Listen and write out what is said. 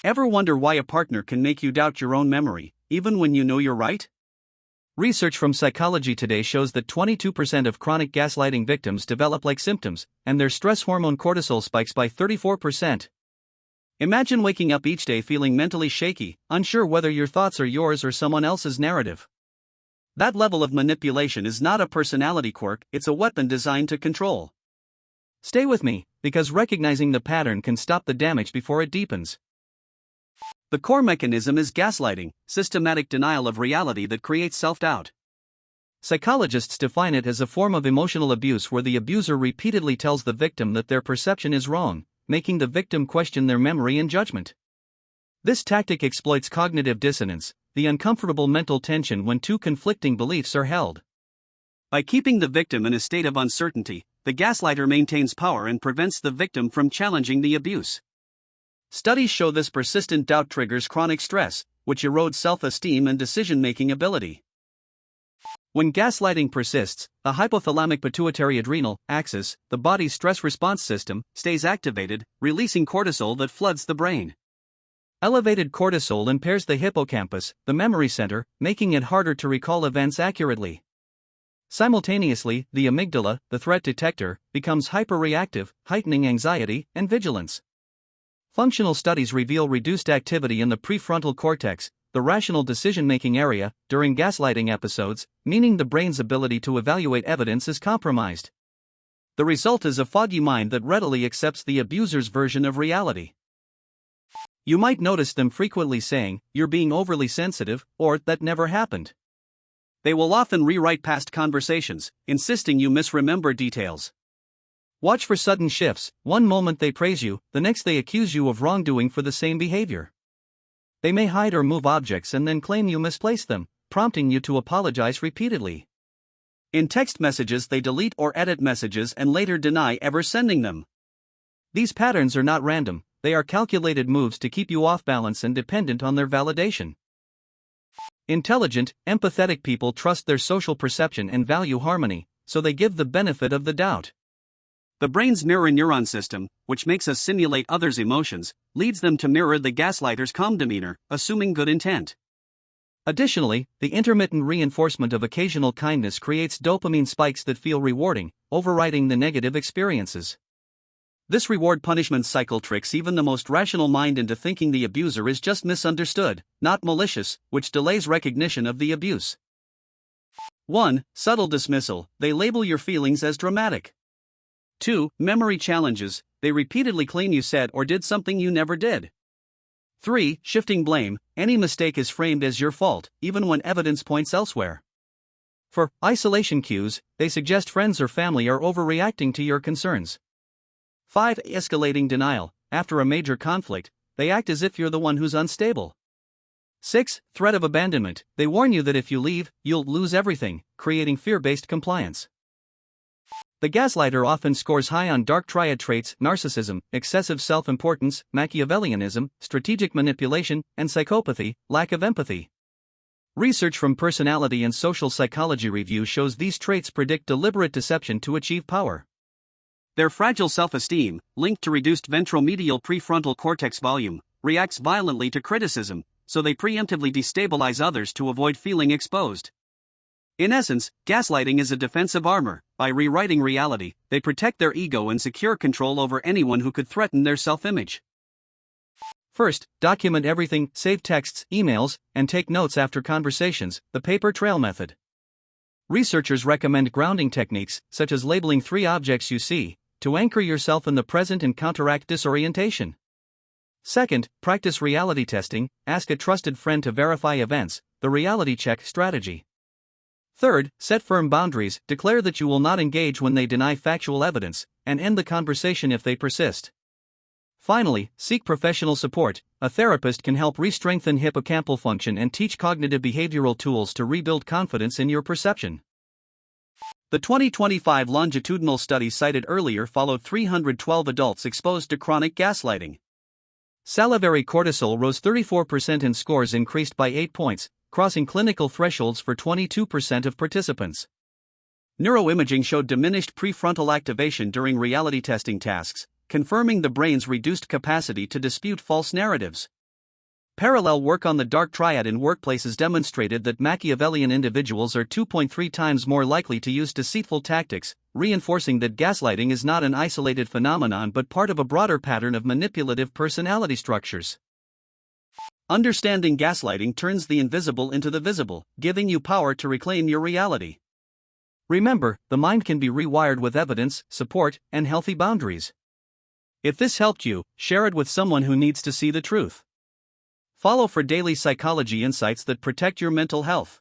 Ever wonder why a partner can make you doubt your own memory, even when you know you're right? Research from Psychology Today shows that 22% of chronic gaslighting victims develop like symptoms, and their stress hormone cortisol spikes by 34%. Imagine waking up each day feeling mentally shaky, unsure whether your thoughts are yours or someone else's narrative. That level of manipulation is not a personality quirk, it's a weapon designed to control. Stay with me, because recognizing the pattern can stop the damage before it deepens. The core mechanism is gaslighting, systematic denial of reality that creates self-doubt. Psychologists define it as a form of emotional abuse where the abuser repeatedly tells the victim that their perception is wrong, making the victim question their memory and judgment. This tactic exploits cognitive dissonance, the uncomfortable mental tension when two conflicting beliefs are held. By keeping the victim in a state of uncertainty, the gaslighter maintains power and prevents the victim from challenging the abuse. Studies show this persistent doubt triggers chronic stress, which erodes self-esteem and decision-making ability. When gaslighting persists, the hypothalamic pituitary adrenal axis, the body's stress response system, stays activated, releasing cortisol that floods the brain. Elevated cortisol impairs the hippocampus, the memory center, making it harder to recall events accurately. Simultaneously, the amygdala, the threat detector, becomes hyperreactive, heightening anxiety and vigilance. Functional studies reveal reduced activity in the prefrontal cortex, the rational decision-making area, during gaslighting episodes, meaning the brain's ability to evaluate evidence is compromised. The result is a foggy mind that readily accepts the abuser's version of reality. You might notice them frequently saying, "You're being overly sensitive," or "That never happened." They will often rewrite past conversations, insisting you misremember details. Watch for sudden shifts. One moment they praise you, the next they accuse you of wrongdoing for the same behavior. They may hide or move objects and then claim you misplaced them, prompting you to apologize repeatedly. In text messages, they delete or edit messages and later deny ever sending them. These patterns are not random, they are calculated moves to keep you off balance and dependent on their validation. Intelligent, empathetic people trust their social perception and value harmony, so they give the benefit of the doubt. The brain's mirror neuron system, which makes us simulate others' emotions, leads them to mirror the gaslighter's calm demeanor, assuming good intent. Additionally, the intermittent reinforcement of occasional kindness creates dopamine spikes that feel rewarding, overriding the negative experiences. This reward-punishment cycle tricks even the most rational mind into thinking the abuser is just misunderstood, not malicious, which delays recognition of the abuse. 1. Subtle dismissal, they label your feelings as dramatic. 2. Memory challenges, they repeatedly claim you said or did something you never did. 3. Shifting blame, any mistake is framed as your fault, even when evidence points elsewhere. 4. Isolation cues, they suggest friends or family are overreacting to your concerns. 5. Escalating denial, after a major conflict, they act as if you're the one who's unstable. 6. Threat of abandonment, they warn you that if you leave, you'll lose everything, creating fear-based compliance. The gaslighter often scores high on dark triad traits: narcissism, excessive self-importance, Machiavellianism, strategic manipulation, and psychopathy, lack of empathy. Research from Personality and Social Psychology Review shows these traits predict deliberate deception to achieve power. Their fragile self-esteem, linked to reduced ventromedial prefrontal cortex volume, reacts violently to criticism, so they preemptively destabilize others to avoid feeling exposed. In essence, gaslighting is a defensive armor. By rewriting reality, they protect their ego and secure control over anyone who could threaten their self-image. First, document everything, save texts, emails, and take notes after conversations, the paper trail method. Researchers recommend grounding techniques, such as labeling 3 objects you see, to anchor yourself in the present and counteract disorientation. Second, practice reality testing, ask a trusted friend to verify events, the reality check strategy. Third, set firm boundaries, declare that you will not engage when they deny factual evidence, and end the conversation if they persist. Finally, seek professional support. A therapist can help re-strengthen hippocampal function and teach cognitive behavioral tools to rebuild confidence in your perception. The 2025 longitudinal study cited earlier followed 312 adults exposed to chronic gaslighting. Salivary cortisol rose 34% and scores increased by 8 points, crossing clinical thresholds for 22% of participants. Neuroimaging showed diminished prefrontal activation during reality testing tasks, confirming the brain's reduced capacity to dispute false narratives. Parallel work on the dark triad in workplaces demonstrated that Machiavellian individuals are 2.3 times more likely to use deceitful tactics, reinforcing that gaslighting is not an isolated phenomenon but part of a broader pattern of manipulative personality structures. Understanding gaslighting turns the invisible into the visible, giving you power to reclaim your reality. Remember, the mind can be rewired with evidence, support, and healthy boundaries. If this helped you, share it with someone who needs to see the truth. Follow for daily psychology insights that protect your mental health.